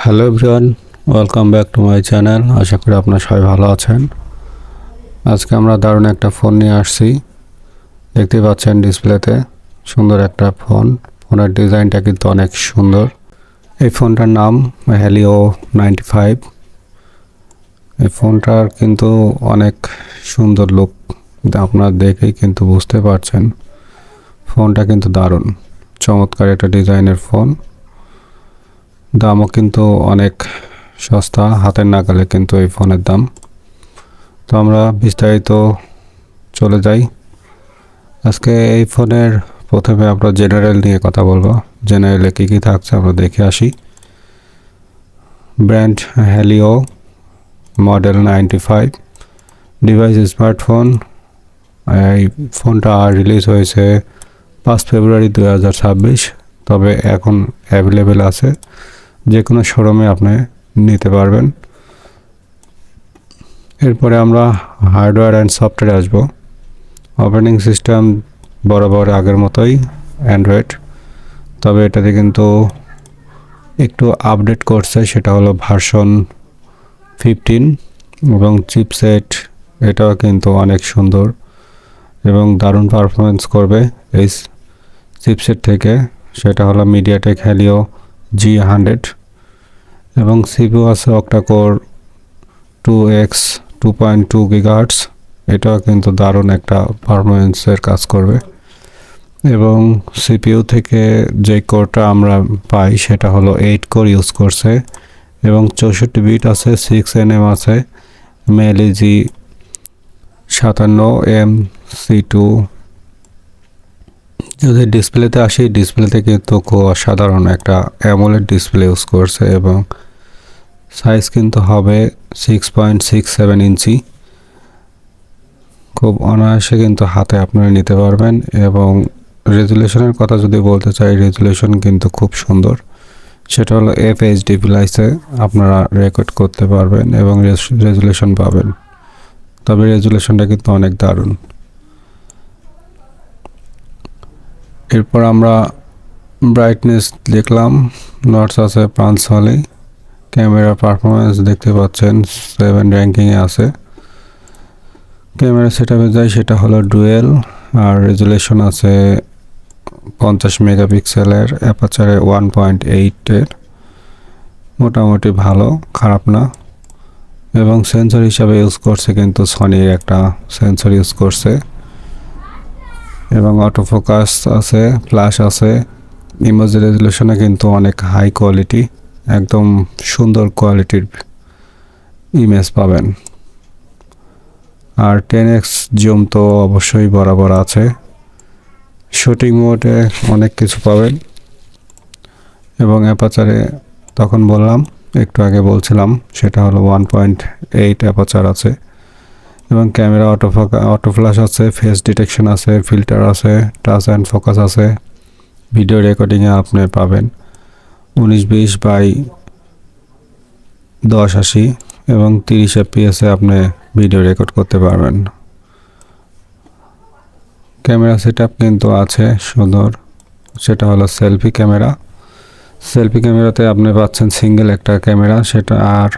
Hello everyone, welcome back to my channel. আশা করি আপনারা সবাই ভালো আছেন। আজকে আমরা দারুণ একটা ফোন নিয়ে আসছি। দেখতে পাচ্ছেন ডিসপ্লেতে সুন্দর একটা ফোনের ডিজাইনটা কিন্তু অনেক সুন্দর। এই ফোনটার নাম হেলিও 95। এই ফোনটার কিন্তু অনেক সুন্দর লুক, আপনারা দেখেই কিন্তু বুঝতে পারছেন। ফোনটা কিন্তু দারুণ চমৎকার একটা ডিজাইনের ফোন। দামও কিন্তু অনেক সস্তা, হাতের নাগালে কিন্তু এই ফোনের দাম। তো আমরা বিস্তারিত চলে যাই। আজকে এই ফোনের প্রথমে আমরা জেনারেল নিয়ে কথা বলবো। জেনারেলে কী কী থাকছে আমরা দেখে আসি। Brand Helio, model 95, device smartphone. এই ফোনটা রিলিজ হয়েছে 5 ফেব্রুয়ারি 2026, তবে এখন অ্যাভেলেবেল আছে, যে কোনো শোরুমে আপনি নিতে পারবেন। এরপরে আমরা হার্ডওয়্যার অ্যান্ড সফটওয়্যারে আসব। অপারেটিং সিস্টেম বরাবর আগের মতোই অ্যান্ড্রয়েড, তবে এটাতে কিন্তু একটু আপডেট করছে, সেটা হলো ভার্সন 15 এবং চিপসেট এটাও কিন্তু অনেক সুন্দর এবং দারুণ পারফরমেন্স করবে এই চিপসেট থেকে। সেটা হলো মিডিয়াটেক হেলিও G100 এবং সিপিইউ আছে অক্টাকোর 2X 2.2 GHz। এটাও কিন্তু দারুণ একটা পারফরমেন্সের কাজ করবে। এবং সিপিইউ থেকে যে কোরটা আমরা পাই সেটা হলো 8 কোর ইউজ করছে এবং 64 বিট আছে, 6nm আছে, MLEG 57MC2। যদি ডিসপ্লেতে আসি, ডিসপ্লেতে কিন্তু খুব অসাধারণ একটা অ্যামোলেড ডিসপ্লে ইউজ করছে এবং সাইজ কিন্তু হবে 6.67 ইঞ্চি। খুব অনায়াসে কিন্তু হাতে আপনারা নিতে পারবেন। এবং রেজুলেশনের কথা যদি বলতে চাই, রেজুলেশন কিন্তু খুব সুন্দর। সেটা হলো FHD প্লাসে আপনারা রেকর্ড করতে পারবেন এবং রেজুলেশন পাবেন, তবে রেজুলেশনটা কিন্তু অনেক দারুণ। এরপর আমরা ব্রাইটনেস দেখলাম, নটস আছে প্রান্সলে। ক্যামেরা পারফরমেন্স দেখতে পাচ্ছেন 7 র্যাঙ্কিংয়ে আছে। ক্যামেরা সেটআপে যাই, সেটা হলো ডুয়েল আর রেজুলেশন আছে 50 মেগাপিক্সেলের, অ্যাপারচারে 1.8-এর, মোটামুটি ভালো, খারাপ না। এবং সেন্সর হিসাবে ইউজ করছে কিন্তু সনির একটা সেন্সর ইউজ করছে এবং অটো ফোকাস আছে, ফ্ল্যাশ আছে। ইমেজ রেজুলেশনে কিন্তু অনেক হাই কোয়ালিটি, একদম সুন্দর কোয়ালিটির ইমেজ পাবেন। আর 10x জুম তো অবশ্যই বরাবর আছে। শুটিং মোডে অনেক কিছু পাবেন এবং অ্যাপারচারে তখন বললাম, একটু আগে বলছিলাম, সেটা হলো 1.8 অ্যাপারচার আছে এবং ক্যামেরা অটো ফ্ল্যাশ আছে, ফেস ডিটেকশন আছে, ফিল্টার আছে, টাচ অ্যান্ড ফোকাস আছে। ভিডিও রেকর্ডিংয়ে আপনি পাবেন 1920x1080 এবং 30 fps আপনি ভিডিও রেকর্ড করতে পারবেন। ক্যামেরা সেটআপ কিন্তু আছে সুন্দর, সেটা হলো সেলফি ক্যামেরা। সেলফি ক্যামেরাতে আপনি পাচ্ছেন সিঙ্গেল একটা ক্যামেরা, সেটা আর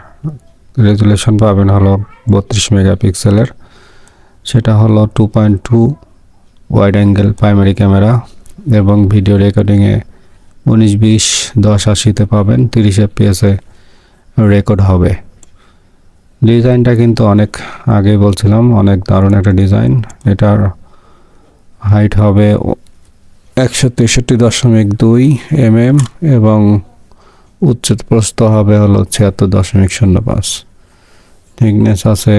রেজুলেশন পাবেন হলো 32 মেগাপিক্সেলের। সেটা হলো 2.2 ওয়াইড অ্যাঙ্গেল প্রাইমারি ক্যামেরা এবং ভিডিও রেকর্ডিংয়ে 1920x1080-তে পাবেন, 30 fps-এ রেকর্ড হবে। ডিজাইনটা কিন্তু অনেক আগে বলছিলাম, অনেক দারুণ একটা ডিজাইন। এটার হাইট হবে 163.2 mm এবং প্রস্থ হবে হলো 76.05। থিকনেস আছে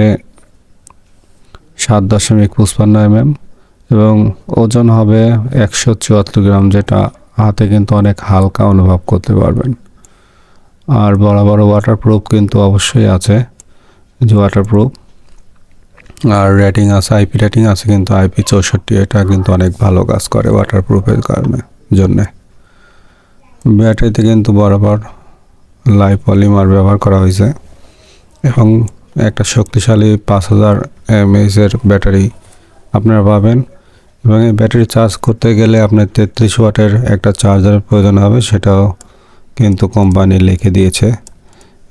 7.55 mm এবং ওজন হবে 174 গ্রাম, যেটা হাতে কিন্তু অনেক হালকা অনুভব করতে পারবেন। আর বরাবর ওয়াটারপ্রুফ কিন্তু অবশ্যই আছে, যে ওয়াটারপ্রুফ। আর রেটিং আছে, IP রেটিং আছে কিন্তু IP64, এটা কিন্তু অনেক ভালো কাজ করে ওয়াটারপ্রুফের কারণে জন্য। ব্যাটারিতে কিন্তু বরাবর লাইভ পলিমার ব্যবহার করা হয়েছে এবং একটা শক্তিশালী 5000 mAh-এর ব্যাটারি আপনারা পাবেন। এবং এই ব্যাটারি চার্জ করতে গেলে আপনার 33 ওয়াটের একটা চার্জারের প্রয়োজন হবে, সেটাও কিন্তু কোম্পানি লিখে দিয়েছে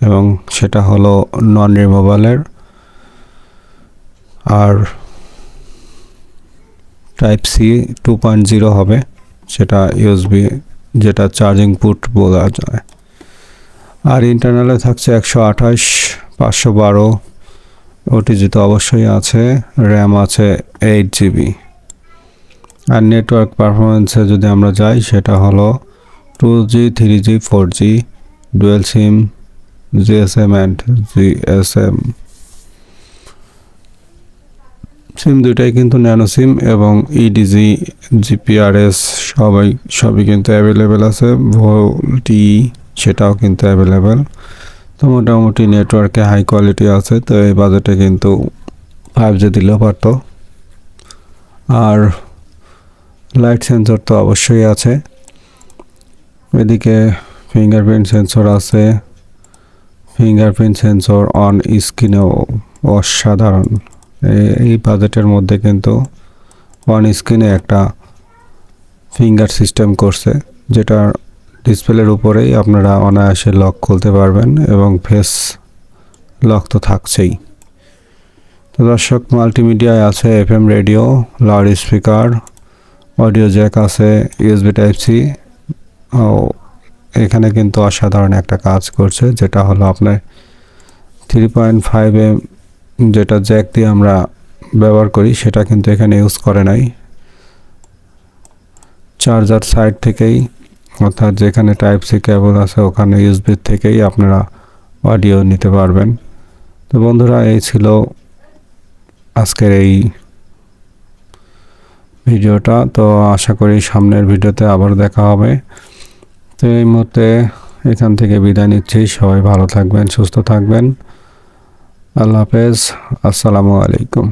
এবং সেটা হলো নন রিমুভেবলের। আর টাইপ সি 2.0 হবে, সেটা ইউএসবি, যেটা চার্জিং পুট বলা যায়। আর ইন্টারনালে থাকছে 128, 512, ওটিজি তো অবশ্যই আছে, র্যাম আছে 8 GB। আর নেটওয়ার্ক পারফরমেন্সে যদি আমরা যাই, সেটা হলো 2G, 3G, 4G, dual sim, GSM and GSM sim দুইটাই কিন্তু ন্যানো সিম, এবং ইডিজি, জিপিআরএস সবই কিন্তু অ্যাভেলেবেল আছে। ভোল্টি সেটাও কিন্তু অ্যাভেলেবেল। তো মোটামুটি নেটওয়ার্কে হাই কোয়ালিটি আছে। তো এই বাজেটে কিন্তু 5G দিলেও পারতো। আর লাইট সেন্সর তো অবশ্যই আছে। এদিকে ফিঙ্গারপ্রিন্ট সেন্সর আছে, ফিঙ্গারপ্রিন্ট সেন্সর অন স্ক্রিনেও অসাধারণ। এই বাজেটের মধ্যে কিন্তু অন স্ক্রিনে একটা ফিঙ্গার সিস্টেম করছে, যেটা ডিসপ্লের উপরেই আপনারা অনায়াসে লক খুলতে পারবেন, এবং ফেস লক তো থাকছেই। তো দর্শক, মাল্টিমিডিয়ায় আছে FM radio, loud speaker, audio Jack আছে, USB Type-C। ও এখানে কিন্তু অসাধারণ একটা কাজ করছে, যেটা হলো আপনার 3.5mm যেটা জ্যাক দিয়ে আমরা ব্যবহার করি, সেটা কিন্তু এখানে ইউজ করে নাই। চার্জার সাইড থেকেই, অর্থাৎ যেখানে Type-C কেবল আছে ওখানে USB থেকেই আপনারা অডিও নিতে পারবেন। তো বন্ধুরা, এই ছিল আজকের এই ভিডিওটা। তো আশা করি সামনের ভিডিওতে আবার দেখা হবে। তো এই মুহূর্তে এখান থেকে বিদায় নিচ্ছি। সবাই ভালো থাকবেন, সুস্থ থাকবেন। আল্লাহ হাফেজ, আসসালামু আলাইকুম।